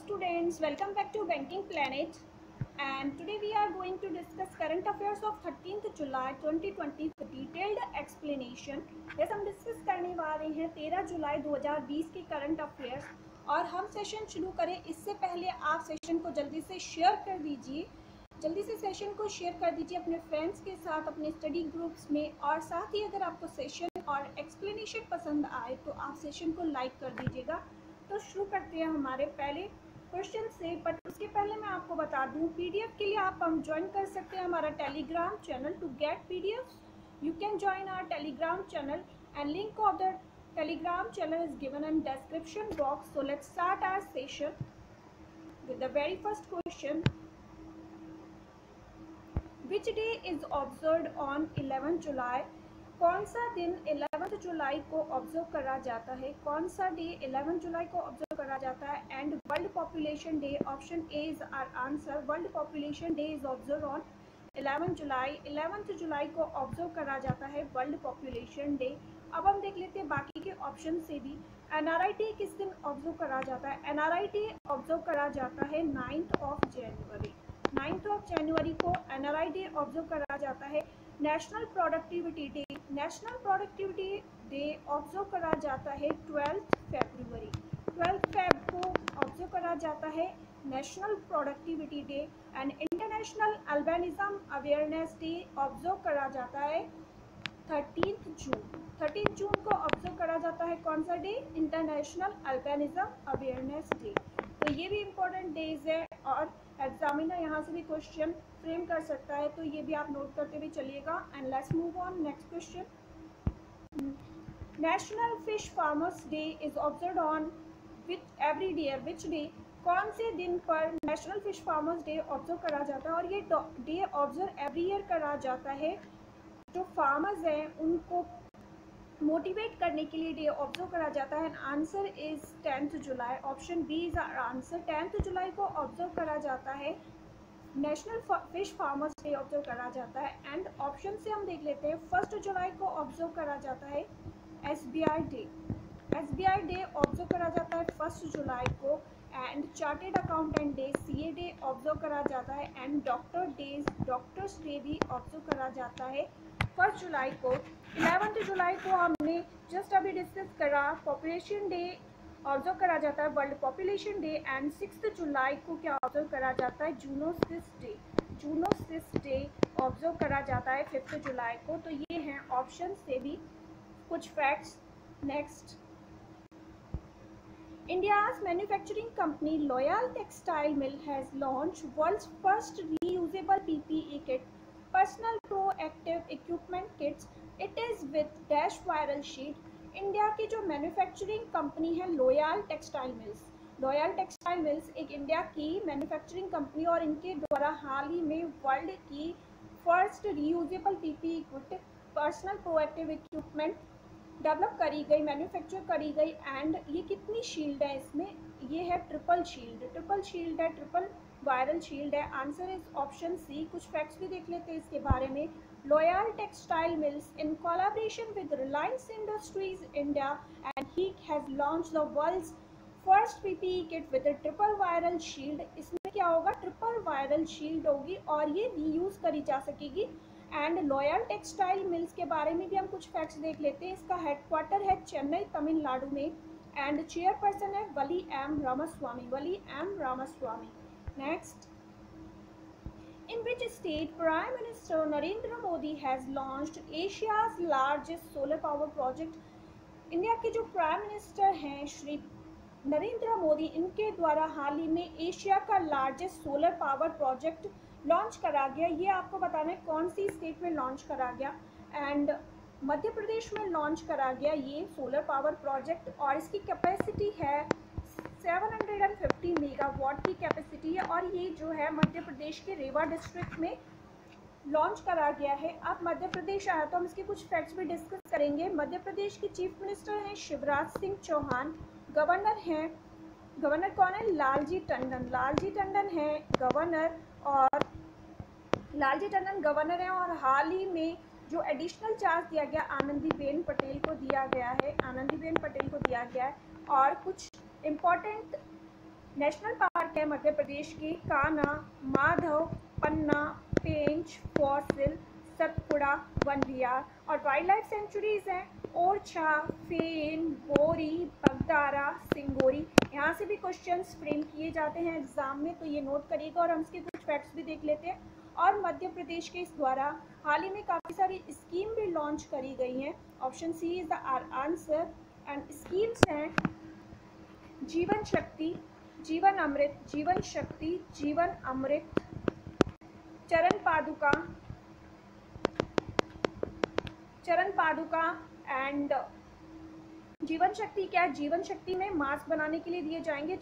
students, welcome back to Banking Planet, and today we are going to discuss current affairs of 13th July 2020 with detailed explanation. yes, हम discuss करने वाले हैं 13 जुलाई 2020 के current affairs. और हम session शुरू करें इससे पहले आप सेशन को जल्दी से शेयर कर दीजिए, जल्दी से सेशन को शेयर कर दीजिए अपने फ्रेंड्स के साथ, अपने स्टडी ग्रुप्स में। और साथ ही अगर आपको सेशन और एक्सप्लेनेशन पसंद आए तो आप सेशन को लाइक कर दीजिएगा। तो शुरू करते हैं हमारे पहले क्वेश्चन से, बट उसके पहले मैं आपको बता दूं पीडीएफ के लिए आप हम ज्वाइन कर सकते हैं हमारा Telegram channel. To get PDF you can join our Telegram channel and link of the Telegram channel is given in description box. So let's start our session with the very first question. Which day is observed on 11 July? कौन सा दिन 11 जुलाई को observe करा जाता है? कौन सा डे 11 जुलाई को ऑब्जर्व करा जाता है? And world population day, option A is our answer. World population day is observe on 11 July. 11 जुलाई को ऑब्जर्व करा जाता है वर्ल्ड पॉपुलेशन डे। अब हम देख लेते हैं बाकी के ऑप्शन से भी। एनआरआईटी किस दिन ऑब्जर्व करा जाता है? एनआरआईटी ऑब्जर्व करा जाता है 9 जनवरी। 9 जनवरी को एनआरआईटी ऑब्जर्व करा जाता है। National productivity day, national productivity day observe करा जाता है 12 फरवरी। 12 फेब को ऑब्जर्व करा जाता है national productivity day. And international albinism awareness day observe करा जाता है 13 जून। 13 जून को ऑब्जर्व करा जाता है कौन सा day? International albinism awareness day. तो ये भी इम्पोर्टेंट डेज है और एग्जामिनर यहाँ से भी क्वेश्चन फ्रेम कर सकता है, तो ये भी आप नोट करते हुए चलिएगा। And let's move on next question. National fish farmers day is observed on with every year which day? कौन से दिन पर national fish farmers day observe करा जाता है? और ये डे ऑब्जर्व एवरी ईयर करा जाता है जो फार्मर्स हैं उनको मोटिवेट करने के लिए डे ऑब्जर्व करा जाता है। Answer is 10 July. Option B is answer. 10 जुलाई को ऑब्जर्व करा जाता है national fish farmers day observe करा जाता है। एंड ऑप्शन से हम देख लेते हैं 1 जुलाई को ऑब्जर्व करा जाता है SBI day. SBI day observe करा जाता है 1 जुलाई को। And chartered accountant day CA day observe करा जाता है। एंड डॉक्टर्स डे भी ऑब्जर्व करा जाता है 1 जुलाई को। 11 जुलाई को हमने जस्ट अभी डिस्कस करा पॉपुलेशन डे ऑब्जर्व करा जाता है वर्ल्ड पॉपुलेशन डे। एंड 6 जुलाई को क्या ऑब्जर्व करा जाता है? Zoonosis day. Zoonosis day observe करा जाता है 5 जुलाई को। तो ये हैं ऑप्शन से भी कुछ facts. Next, India's manufacturing company Loyal Textile Mill has launched world's first reusable PPE kit, personal proactive equipment kits. It is with dash viral sheet. India की जो मैन्युफैक्चरिंग कंपनी है loyal textile mills, loyal textile mills एक India की manufacturing company और इनके द्वारा हाल ही में world की first reusable PPE kit, personal proactive equipment develop करी गई, मैन्युफैक्चर करी गई। एंड ये कितनी शील्ड है इसमें? ये है ट्रिपल शील्ड। ट्रिपल शील्ड है, ट्रिपल वायरल शील्ड है। Answer is option C. कुछ फैक्ट्स भी देख लेते हैं इसके बारे में। Loyal textile mills in collaboration with Reliance Industries India and he has launched the world's first PPE kit with triple viral shield. इसमें क्या होगा? ट्रिपल वायरल शील्ड होगी और ये रीयूज करी जा सकेगी। एंड लॉयल टेक्सटाइल मिल्स के बारे में भी हम कुछ फैक्ट्स देख लेते हैं। इसका हेडक्वार्टर है चेन्नई तमिलनाडु में। एंड चेयरपर्सन है Valli M Ramaswamy. Valli M Ramaswamy. Next, in which state prime minister Narendra Modi has launched Asia's largest solar power project? India के जो प्राइम मिनिस्टर हैं श्री नरेंद्र मोदी, इनके द्वारा हाल ही में एशिया का largest solar power project launch करा गया। ये आपको बताना है कौन सी स्टेट में लॉन्च करा गया। एंड मध्य प्रदेश में लॉन्च करा गया ये सोलर पावर प्रोजेक्ट और इसकी कैपेसिटी है 750 मेगावाट की कैपेसिटी है। और ये जो है मध्य प्रदेश के रेवा डिस्ट्रिक्ट में लॉन्च करा गया है। अब मध्य प्रदेश आया तो हम इसके कुछ फैक्ट्स भी डिस्कस करेंगे। मध्य प्रदेश के चीफ मिनिस्टर हैं शिवराज सिंह चौहान। गवर्नर हैं, गवर्नर कौन है? लालजी टंडन। लालजी टंडन है गवर्नर और लालजी टंडन गवर्नर हैं। और हाल ही में जो एडिशनल चार्ज दिया गया आनंदीबेन पटेल को दिया गया है, आनंदीबेन पटेल को दिया गया है। और कुछ इम्पॉर्टेंट नेशनल पार्क है मध्य प्रदेश की कान्हा, माधव, पन्ना, पेंच, फॉसिल, सतपुड़ा, वन विहार। और वाइल्ड लाइफ सेंचुरीज हैं ओरछा, फेन, बोरी, बगदारा, सिंगोरी। यहाँ से भी क्वेश्चंस फ्रेम किए जाते हैं एग्जाम में, तो ये नोट करिएगा। और हम इसके कुछ फैक्ट्स भी देख लेते हैं। और मध्य प्रदेश के इस द्वारा हाल ही में काफ़ी सारी स्कीम भी लॉन्च करी गई हैं। Option C is the answer. And schemes हैं जीवन शक्ति, जीवन अमृत, जीवन शक्ति, जीवन अमृत, चरण पादुका, चरण पादुका। एंड जीवन शक्ति क्या है? जीवन शक्ति में मास्क बनाने के लिए दिए जाएंगे।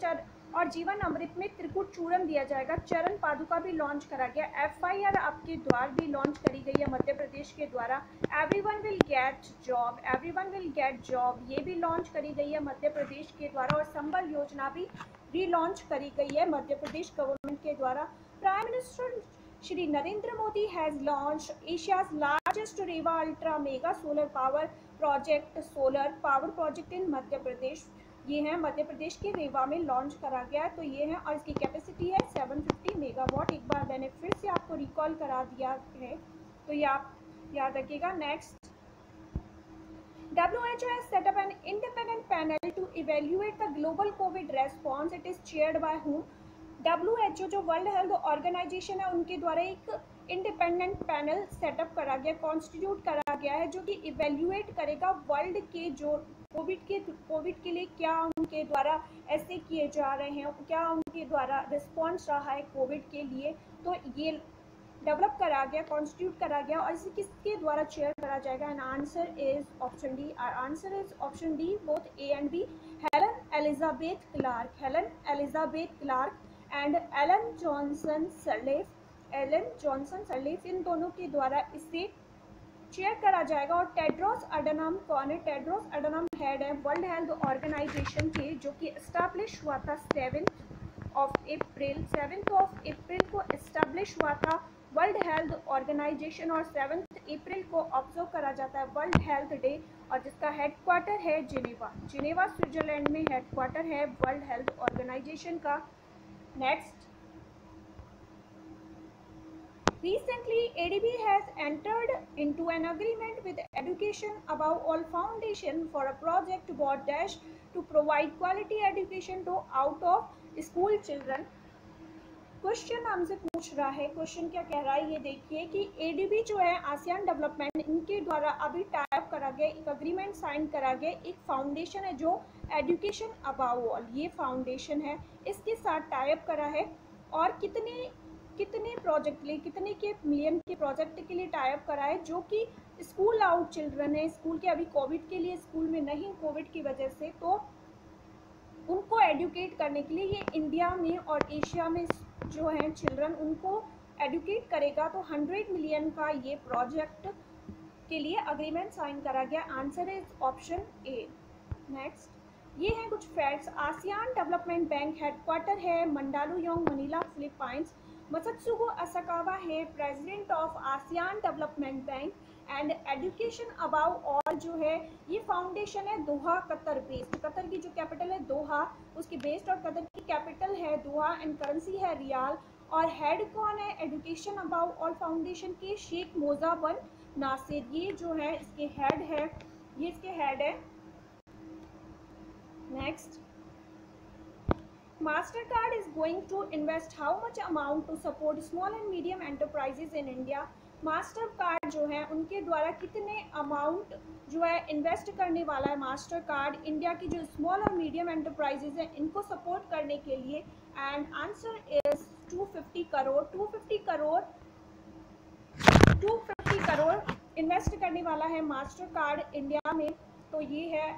और जीवन अमृत में त्रिकुट चूर्ण दिया जाएगा। चरण पादुका भी लॉन्च करा गया। FIR आपके द्वार भी लॉन्च करी गई है मध्य प्रदेश के द्वारा। Everyone will get job, everyone will get job, ये भी लॉन्च करी गई है मध्य प्रदेश के द्वारा। और संबल योजना भी रीलॉन्च करी गई है मध्य प्रदेश गवर्नमेंट के द्वारा। Prime minister Shri Narendra Modi has launch Asia's largest Rewa ultra mega solar power project, solar power project in Madhya Pradesh. ये है मध्य प्रदेश के रेवा में लॉन्च करा गया है। तो ये है, और इसकी कैपेसिटी है 750 मेगावाट। एक बार मैंने फिर से आपको रिकॉल करा दिया है, तो ये आप याद रखिएगा। Next, WHO has set up an independent panel to evaluate the global COVID response. It is chaired by whom? WHO जो वर्ल्ड हेल्थ ऑर्गेनाइजेशन है, उनके द्वारा एक इंडिपेंडेंट पैनल सेटअप करा गया, कॉन्स्टिट्यूट करा गया है, जो कि इवेल्युएट करेगा वर्ल्ड के जो कोविड के लिए क्या उनके द्वारा ऐसे किए जा रहे हैं, क्या उनके द्वारा रिस्पॉन्स रहा है कोविड के लिए। तो ये डेवलप करा गया, कॉन्स्टिट्यूट करा गया, और इसे किसके द्वारा चेयर करा जाएगा? And answer is option D. Answer is option D, both A and B. Helen Elizabeth Clark, Helen Elizabeth Clark and Ellen Johnson Sirleaf, Ellen Johnson Sirleaf, इन दोनों के द्वारा इसे चेयर करा जाएगा। और टेड्रोस अडनम कौन है? टेड्रोस अडनम हेड है वर्ल्ड हेल्थ ऑर्गेनाइजेशन के, जो कि एस्टैब्लिश हुआ था 7 अप्रैल को एस्टैब्लिश हुआ था वर्ल्ड हेल्थ ऑर्गेनाइजेशन। और 7 अप्रैल को ऑब्जर्व करा जाता है वर्ल्ड हेल्थ डे, और जिसका हेडक्वार्टर है जिनेवा। जिनेवा स्विट्जरलैंड में हेडक्वार्टर है वर्ल्ड हेल्थ ऑर्गेनाइजेशन का। Next, recently ADB has entered into an agreement with Education Above All Foundation for a project about dash to provide quality education to out of school children. Question हमसे पूछ रहा है, question क्या कह रहा है ये देखिए कि ADB जो है आसियान डेवलपमेंट, इनके द्वारा अभी टाइप करा गया, एक अग्रीमेंट साइन करा गया, एक फाउंडेशन है जो एजुकेशन अबाव ऑल, ये फाउंडेशन है, इसके साथ टाइप करा है। और कितने प्रोजेक्ट के लिए, कितने के मिलियन के प्रोजेक्ट के लिए टाइप करा है, जो कि स्कूल आउट चिल्ड्रन है, स्कूल के अभी कोविड के लिए स्कूल में नहीं, कोविड की वजह से, तो उनको एडुकेट करने के लिए ये इंडिया में और एशिया में जो है चिल्ड्रन, उनको एडुकेट करेगा। तो 100 मिलियन का ये प्रोजेक्ट के लिए अग्रीमेंट साइन करा गया। Answer is option A. Next, ये हैं कुछ facts. ASEAN development bank headquarter है मंडालुयोंग, मनीला, फिलीपाइंस। मसत्सुगो असाकावा है president of ASEAN development bank. And education above all जो है ये फाउंडेशन है दोहा, कतर बेस्ड। कतर की जो कैपिटल है दोहा, उसकी बेस्ड, और कतर की कैपिटल है दोहा, एंड करेंसी है रियाल। और हेड कौन है एजुकेशन अबाव ऑल फाउंडेशन के? शेख मोजा बिन नासिर, ये जो है इसके हेड है, ये इसके हेड है। Next, Mastercard is going to invest how much amount to support small and medium enterprises in India? Mastercard जो है उनके द्वारा कितने अमाउंट जो है इन्वेस्ट करने वाला है मास्टरकार्ड इंडिया की जो स्मॉल और मीडियम एंटरप्राइजेज हैं इनको सपोर्ट करने के लिए? And answer is 250 crore. 250 crore invest करने वाला है मास्टरकार्ड इंडिया में। तो ये है,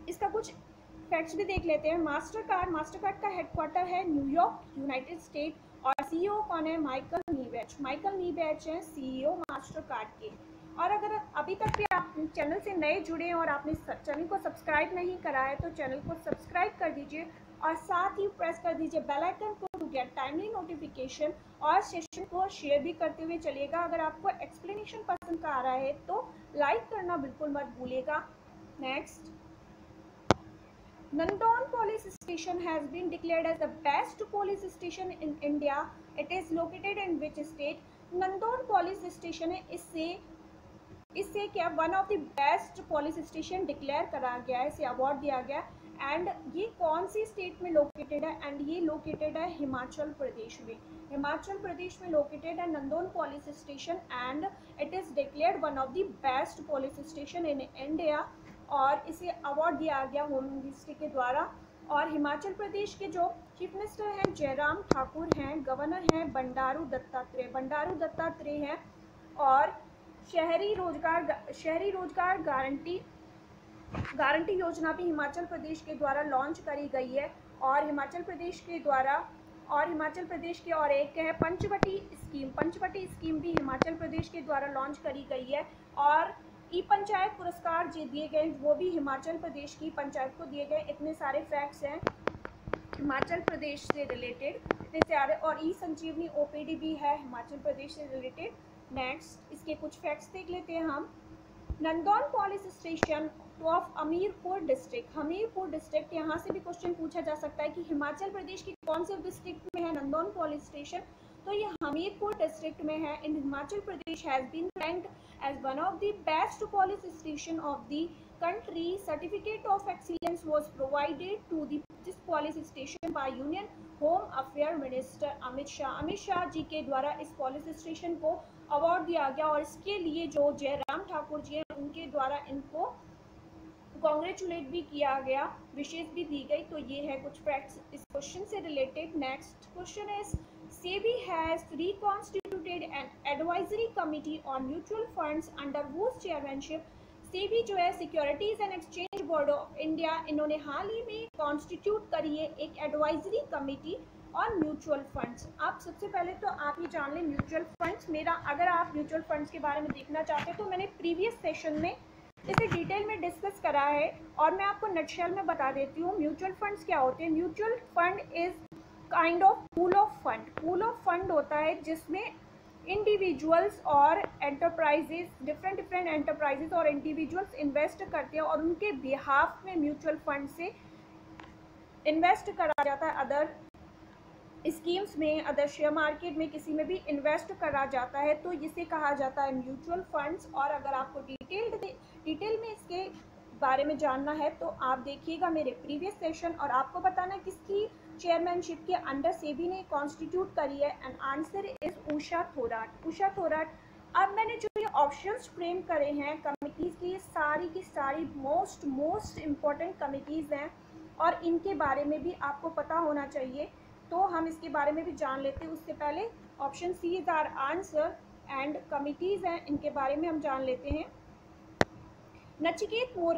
इसका कुछ फैक्ट्स भी देख लेते हैं। मास्टरकार्ड का हेडक्वार्टर है न्यूयॉर्क, यूनाइटेड स्टेट। और सीईओ कौन है? माइकल नीबैच हैं सीईओ मास्टरकार्ड के। और अगर अभी तक भी आप चैनल से नए जुड़े हैं और आपने चैनल को सब्सक्राइब नहीं करा है तो चैनल को सब्सक्राइब कर दीजिए, और साथ ही प्रेस कर दीजिए बेल आइकन को टू गेट टाइमली नोटिफिकेशन। और सेशन को शेयर भी करते हुए चलिएगा। अगर आपको एक्सप्लेनेशन पसंद आ रहा है तो लाइक करना बिल्कुल मत भूलिएगा। Next, Nandon police station has been declared as the best police station in India. It is located in which state? Nandon police station है, इससे क्या one of the best police station declare करा गया है, इसे अवार्ड दिया गया। And ये कौन सी स्टेट में लोकेटेड है? एंड ये लोकेटेड है हिमाचल प्रदेश में। हिमाचल प्रदेश में लोकेटेड है Nadaun police station and it is declared one of the best police station in India और इसे अवार्ड दिया गया होम मिनिस्ट्री के द्वारा। और हिमाचल प्रदेश के जो चीफ मिनिस्टर हैं जयराम ठाकुर हैं, गवर्नर हैं बंडारू दत्तात्रेय हैं और शहरी रोजगार गारंटी योजना भी हिमाचल प्रदेश के द्वारा लॉन्च करी गई है। और हिमाचल प्रदेश की और एक है पंचवटी स्कीम भी हिमाचल प्रदेश के द्वारा लॉन्च करी गई है। और ई पंचायत पुरस्कार जो दिए गए वो भी हिमाचल प्रदेश की पंचायत को दिए गए। इतने सारे फैक्ट्स हैं हिमाचल प्रदेश से रिलेटेड, इतने सारे। और ई संजीवनी ओपीडी भी है हिमाचल प्रदेश से रिलेटेड। नेक्स्ट इसके कुछ फैक्ट्स देख लेते हैं हम। Nadaun police station of Hamirpur district, यहाँ से भी क्वेश्चन पूछा जा सकता है कि हिमाचल प्रदेश की कौन से डिस्ट्रिक्ट में है नंदौन पुलिस स्टेशन, तो ये हमीरपुर डिस्ट्रिक्ट में है। In Himachal Pradesh has been ranked as one of the best police station of the country. Certificate of excellence was provided to this police station by Union Home Affairs Minister Amit Shah ji के द्वारा इस police station को award दिया गया और इसके लिए जो जयराम ठाकुर जी हैं उनके द्वारा इनको कॉन्ग्रेचुलेट भी किया गया, विशेष भी दी गई। तो ये है कुछ फैक्ट्स इस क्वेश्चन से related. Next question is SEBI has reconstituted an advisory committee on mutual funds under whose chairmanship SEBI जो है securities and exchange board of India, इन्होंने हाल ही में कॉन्स्टिट्यूट करी है एक advisory committee on mutual funds. आप सबसे पहले तो आप ये जान लें म्यूचुअल फंड्स, मेरा अगर आप म्यूचुअल फंड्स के बारे में देखना चाहते हैं तो मैंने प्रीवियस सेशन में इसे डिटेल में डिस्कस करा है और मैं आपको नटशेल में बता देती हूँ म्यूचुअल फंड्स क्या होते हैं। Mutual fund is kind of pool of fund होता है जिसमें इंडिविजुअल्स और एंटरप्राइजेज डिफरेंट एंटरप्राइजेज और इंडिविजुअल्स इन्वेस्ट करते हैं और उनके बिहाफ में म्यूचुअल फंड से इन्वेस्ट करा जाता है। अदर स्कीम्स में, अदर शेयर मार्केट में, किसी में भी इन्वेस्ट करा जाता है तो इसे कहा जाता है म्यूचुअल फंड्स। और अगर आपको डिटेल में इसके बारे में जानना है तो आप देखिएगा मेरे प्रीवियस सेशन। और आपको बताना किसकी चेयरमैनशिप के अंडर सेबी ने कॉन्स्टिट्यूट करी है and answer is Usha Thorat. अब मैंने जो ये ऑप्शंस फ्रेम करे हैं कमिटीज़ की, ये की सारी मोस्ट इम्पॉर्टेंट कमिटीज़ हैं और इनके बारे में भी आपको पता होना चाहिए। तो हम इसके बारे में भी जान लेते हैं। उससे पहले option C is our answer and committees हैं, इनके बारे में हम जान लेते हैं। नचिकेत मोर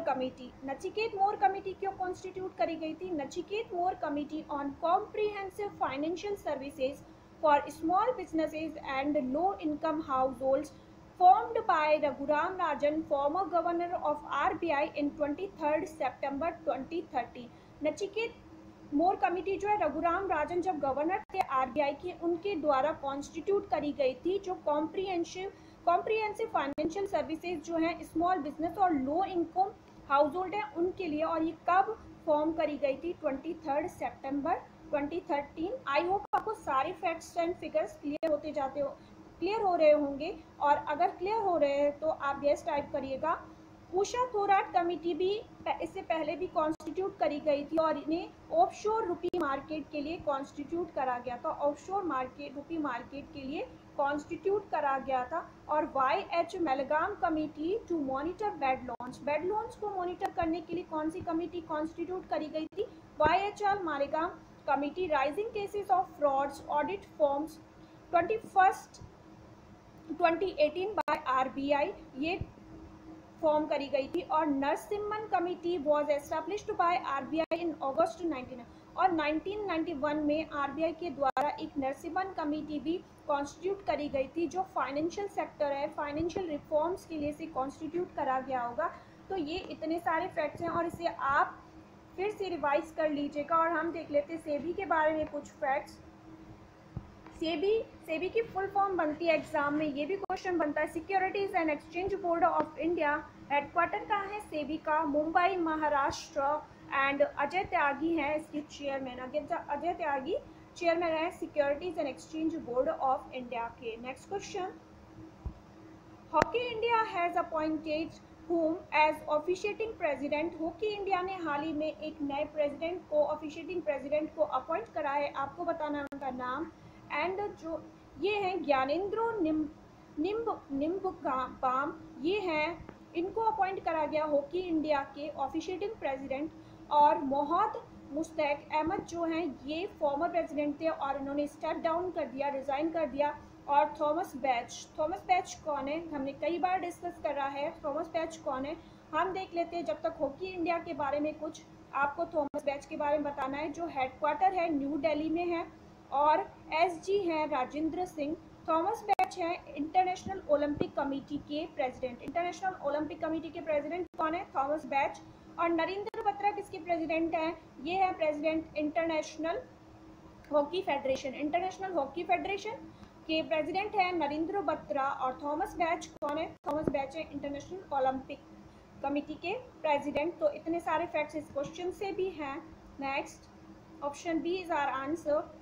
कमेटी क्यों कॉन्स्टिट्यूट करी गई थी? Nachiket Mor committee on comprehensive financial services for small businesses and low income households formed by Raghuram Rajan, former governor of RBI in 23rd September 2013। Nachiket Mor committee जो है रघुराम राजन जब गवर्नर थे आरबीआई के, उनके द्वारा कॉन्स्टिट्यूट करी गई थी, जो कॉम्प्रिहेंसिव फाइनेंशियल सर्विसेज जो हैं स्मॉल बिजनेस और लो इनकम हाउस होल्ड है उनके लिए। और ये कब फॉर्म करी गई थी? 23rd September 2013। आई होप आपको सारे फैक्ट्स एंड फिगर्स क्लियर हो रहे होंगे और अगर क्लियर हो रहे हैं तो आप यस टाइप करिएगा। उषा थोराट कमेटी भी इससे पहले भी कॉन्स्टिट्यूट करी गई थी और इन्हें ऑफशोर रुपी मार्केट के लिए कॉन्स्टिट्यूट करा गया था। रुपी मार्केट के लिए कॉन्स्टिट्यूट करा गया था। और YH Malegam committee to monitor bad loans को मॉनिटर करने के लिए कौन सी कमेटी कॉन्स्टिट्यूट करी गई थी? YHR Malegam committee. Rising cases of frauds audit forms 2018 by RBI, ये फॉर्म करी गई थी। और Narasimham committee was established by RBI in August 1991 में RBI के द्वारा एक नरसिम्हन कमेटी भी कॉन्स्टिट्यूट करी गई थी जो फाइनेंशियल सेक्टर है, फाइनेंशियल रिफॉर्म्स के लिए से कॉन्स्टिट्यूट करा गया होगा। तो ये इतने सारे फैक्ट्स हैं और इसे आप फिर से रिवाइज कर लीजिएगा। और हम देख लेते हैं सेबी के बारे में कुछ फैक्ट्स। सेबी की फुल फॉर्म बनती है एग्जाम में, ये भी क्वेश्चन बनता है। Securities and exchange board of India headquarter कहाँ है सेबी का? मुंबई महाराष्ट्र। एंड अजय त्यागी हैं इसके चेयरमैन। अजय त्यागी चेयरमैन है securities and exchange board of India के। Next question, hockey India has appointed whom as officiating president। Hockey India ने हाल ही में एक नए प्रेसिडेंट को, ऑफिशिएटिंग प्रेसिडेंट को अपॉइंट करा है, आपको बताना है उनका नाम। एंड जो ये हैं ज्ञानेंद्रो निम्बुबाम, ये हैं, इनको अपॉइंट करा गया हॉकी इंडिया के ऑफिशिएटिंग प्रेसिडेंट। और मोहम्मद मुश्ताक अहमद जो हैं ये फॉर्मर प्रेसिडेंट थे और इन्होंने स्टेप डाउन कर दिया, रिज़ाइन कर दिया। और थॉमस बैच कौन है, हमने कई बार डिस्कस करा है थॉमस बैच कौन है, हम देख लेते हैं। जब तक हॉकी इंडिया के बारे में कुछ आपको थॉमस बैच के बारे में बताना है, जो हेडक्वार्टर है न्यू दिल्ली में है। और एसजी हैं राजेंद्र सिंह। थॉमस बैच है इंटरनेशनल ओलंपिक कमेटी के प्रेसिडेंट। इंटरनेशनल ओलंपिक कमेटी के प्रेसिडेंट कौन है, थॉमस बैच। और नरेंद्र बत्रा किसके प्रेसिडेंट हैं, ये है president international hockey federation. International hockey federation के प्रेसिडेंट हैं नरेंद्र बत्रा। और थॉमस बैच कौन है, थॉमस बैच है इंटरनेशनल ओलंपिक कमेटी के प्रेसिडेंट। तो इतने सारे फैक्ट्स इस क्वेश्चन से भी हैं। Next, option B is our answer.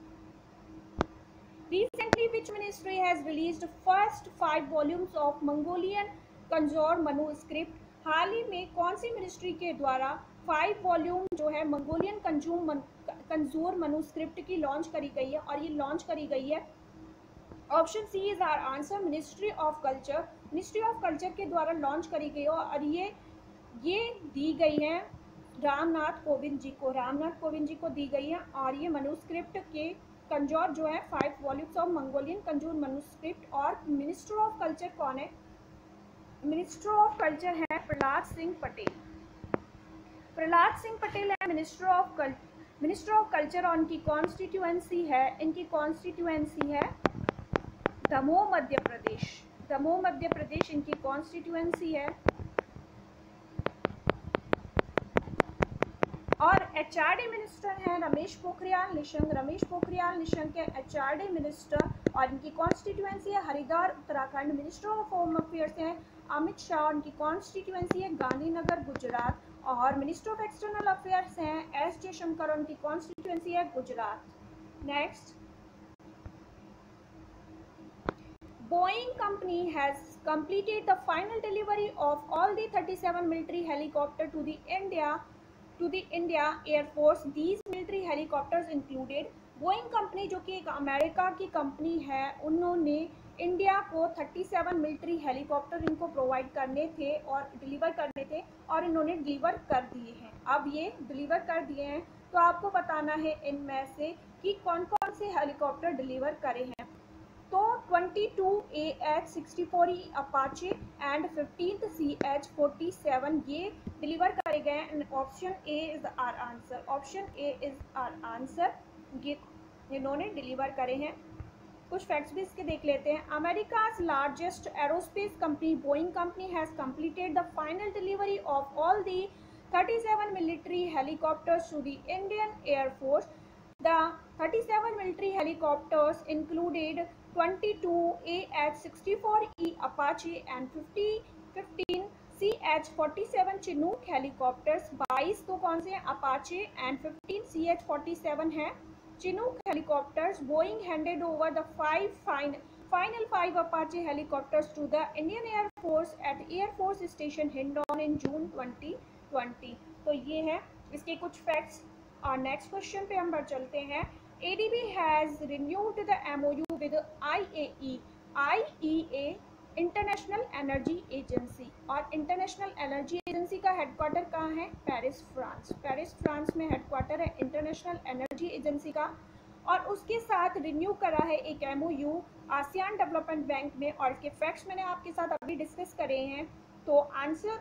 Recently, which ministry has released first 5 volumes of Mongolian कंजोर manuscript? हाल ही में कौन सी मिनिस्ट्री के द्वारा 5 वॉल्यूम जो है मंगोलियन कंजूर मनुस्क्रिप्ट की लॉन्च करी गई है, और ये लॉन्च करी गई है। Option C is our answer, ministry of culture. Ministry of culture के द्वारा लॉन्च करी गई और ये दी गई है रामनाथ कोविंद जी को। रामनाथ कोविंद जी को दी गई है। और ये मनुस्क्रिप्ट के कंजोर जो है 5 volumes of Mongolian Kanjur manuscript. और मिनिस्टर ऑफ कल्चर कौन है, मिनिस्टर ऑफ कल्चर है प्रहलाद सिंह पटेल। प्रहलाद सिंह पटेल है मिनिस्टर ऑफ कल्चर। और इनकी कॉन्स्टिट्यूएंसी है, दमोह मध्य प्रदेश। दमोह मध्य प्रदेश इनकी कॉन्स्टिट्यूएंसी है। और एचआरडी मिनिस्टर हैं रमेश पोखरियाल निशंक। रमेश पोखरियाल निशंक है एचआरडी मिनिस्टर और इनकी कॉन्स्टिट्यूएंसी है Haridwar Uttarakhand. Minister of home affairs हैं अमित शाह, उनकी कॉन्स्टिट्यूएंसी है गांधीनगर गुजरात। और मिनिस्टर ऑफ एक्सटर्नल अफेयर्स हैं एस जयशंकर, उनकी कॉन्स्टिट्यूएंसी है Gujarat. Next, Boeing company has completed the final delivery of all the 37 military helicopters to the India Air Force. These military helicopters included Boeing company जो कि एक America की company है, उन्होंने India को 37 मिलिट्री हेलीकॉप्टर इनको प्रोवाइड करने थे और डिलीवर करने थे, और इन्होंने डिलीवर कर दिए हैं। अब ये डिलीवर कर दिए हैं तो आपको बताना है इनमें से कि कौन कौन से हेलीकॉप्टर डिलीवर करे हैं। तो 22 AH-64E अपाचे एंड 15 CH-47 ये डिलीवर करे गए हैं। Option A is our answer. Option A is our answer, ये इन्होंने डिलीवर करे हैं। कुछ फैक्ट्स भी इसके देख लेते हैं। America's largest aerospace company Boeing company has completed the final delivery of all the 37 military helicopters to the Indian air force. The 37 military helicopters included 22 AH-64E Apache and 15 CH-47 Chinook helicopters। 22 तो कौन से हैं, Apache and 15 CH-47 हैं Chinook helicopters। Boeing handed over the final 5 Apache helicopters to the Indian Air Force at Air Force Station Hindon in June 2020। तो ये है इसके कुछ फैक्ट्स। और नेक्स्ट क्वेश्चन पे हम बढ़ चलते हैं। ADB has renewed the MOU with IEA international energy agency. और इंटरनेशनल एनर्जी एजेंसी का हेडक्वार्टर कहाँ है, पेरिस फ्रांस। पेरिस फ्रांस में हेडक्वार्टर है इंटरनेशनल एनर्जी एजेंसी का। और उसके साथ रिन्यू करा है एक MOU आसियान डेवलपमेंट बैंक में। और इसके फैक्ट्स मैंने आपके साथ अभी डिस्कस करे हैं। तो आंसर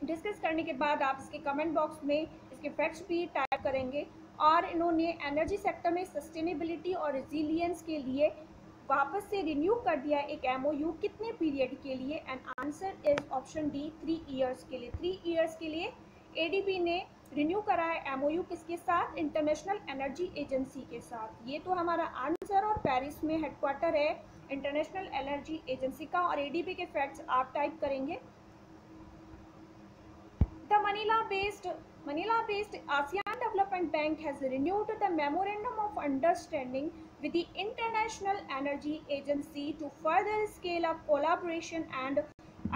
डिस्कस करने के बाद आप इसके कमेंट बॉक्स में इसके फैक्ट्स भी टाइप करेंगे। और इन्होंने एनर्जी सेक्टर में सस्टेनेबिलिटी और रिजिलियंस के लिए वापस से रिन्यू कर दिया एक MOU, कितने पीरियड के लिए? And answer is option D, 3 years के लिए। 3 ईयर्स के लिए ADB ने रिन्यू करा है MOU किसके साथ, इंटरनेशनल एनर्जी एजेंसी के साथ। ये तो हमारा आंसर। और पेरिस में हेडक्वार्टर है इंटरनेशनल एनर्जी एजेंसी का। और ADB के फैक्ट्स आप टाइप करेंगे। The Manila-based Manila-based ASEAN Development Bank has renewed the Memorandum of Understanding with the International Energy Agency to further scale up collaboration and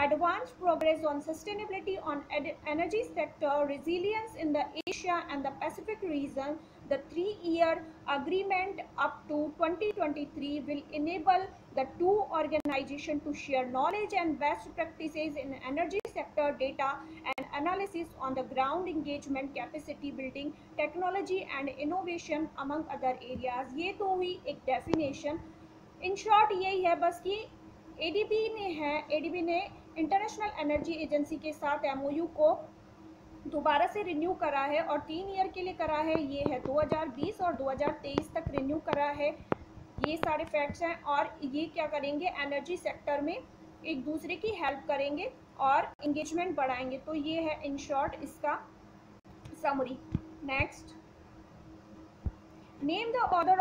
advance progress on sustainability on energy sector resilience in the Asia and the Pacific region. The 3-year agreement up to 2023 will enable the two organizations to share knowledge and best practices in energy sector, data and analysis on the ground, engagement, capacity building, technology and innovation among other areas. ये तो हुई एक definition. In short यही है बस कि ADB ने international energy agency के साथ एमओयू को दोबारा से रिन्यू करा है और 3 ईयर के लिए करा है. ये है 2020 और 2023 तक रिन्यू करा है. ये सारे फैक्ट्स हैं और ये क्या करेंगे, एनर्जी सेक्टर में एक दूसरे की हेल्प करेंगे और इंगेजमेंट बढ़ाएंगे. तो ये है इन शॉर्ट इसका summary. Next, name the order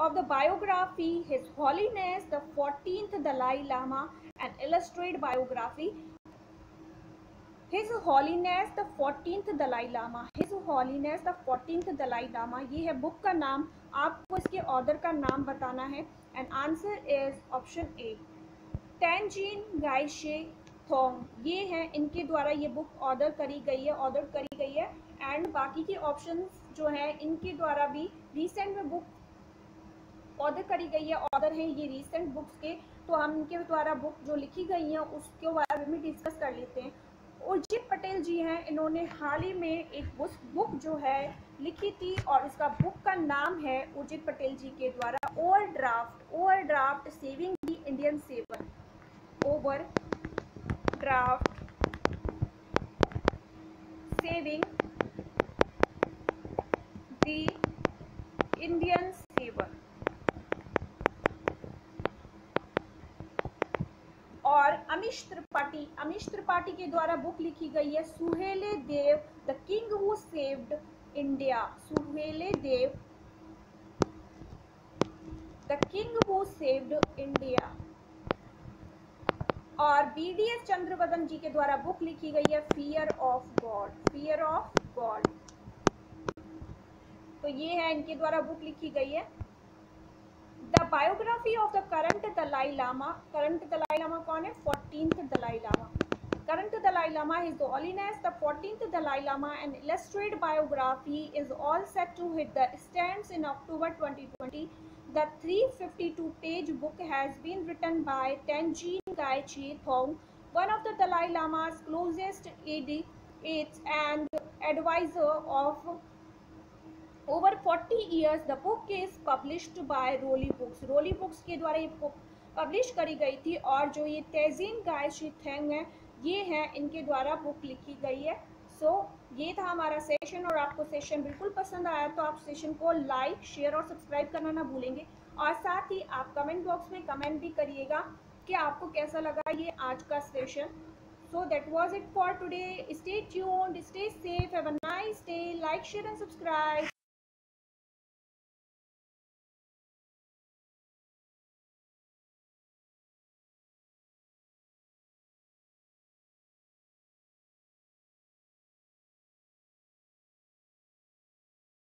of the biography His Holiness the 14th Dalai Lama, an illustrated biography. His Holiness the 14th Dalai Lama, His Holiness the 14th Dalai Lama, ये है book का नाम. आपको इसके order का नाम बताना है. And answer is option A, Tenzin Gaishe Thong. ये है इनके द्वारा ये बुक ऑर्डर करी गई है. एंड बाकी के ऑप्शंस जो है इनके द्वारा भी रिसेंट में बुक ऑर्डर करी गई है. ऑर्डर है ये रिसेंट बुक्स के, तो हम इनके द्वारा बुक जो लिखी गई हैं उसके बारे में डिस्कस कर लेते हैं. उर्जित पटेल जी हैं, इन्होंने हाल ही में एक बुक जो है लिखी थी और इसका बुक का नाम है उर्जित पटेल जी के द्वारा overdraft saving the Indian saver. Overdraft saving the Indian saver. और अमीश त्रिपाठी के द्वारा बुक लिखी गई है Suheldev the king who saved India. Suheldev the king who saved India. और बीडीएस चंद्रवदन जी के द्वारा बुक लिखी गई है फियर ऑफ गॉड. तो ये है इनके द्वारा बुक लिखी गई है. The biography of the current Dalai Lama. Current Dalai Lama कौन है? 14th Dalai Lama. Current Dalai Lama, His Holiness the 14th Dalai Lama, an illustrated biography is all set to hit the stands in October 2020. The 352-page book has been written by Tenzin Gyatso Thong, one of the Dalai Lama's closest aides and advisor of over 40 years. The book is published by Rolly Books. Rolly Books के द्वारा ये book publish करी गई थी. और जो ये तेजिन गायशी थेंग है, ये है इनके द्वारा बुक लिखी गई है. सो ये था हमारा सेशन. और आपको सेशन बिल्कुल पसंद आया तो आप सेशन को लाइक, शेयर और सब्सक्राइब करना ना भूलेंगे. और साथ ही आप कमेंट बॉक्स में कमेंट भी करिएगा कि आपको कैसा लगा ये आज का session. So that was it for today. Stay tuned, stay safe, have a nice day. Like, share and subscribe.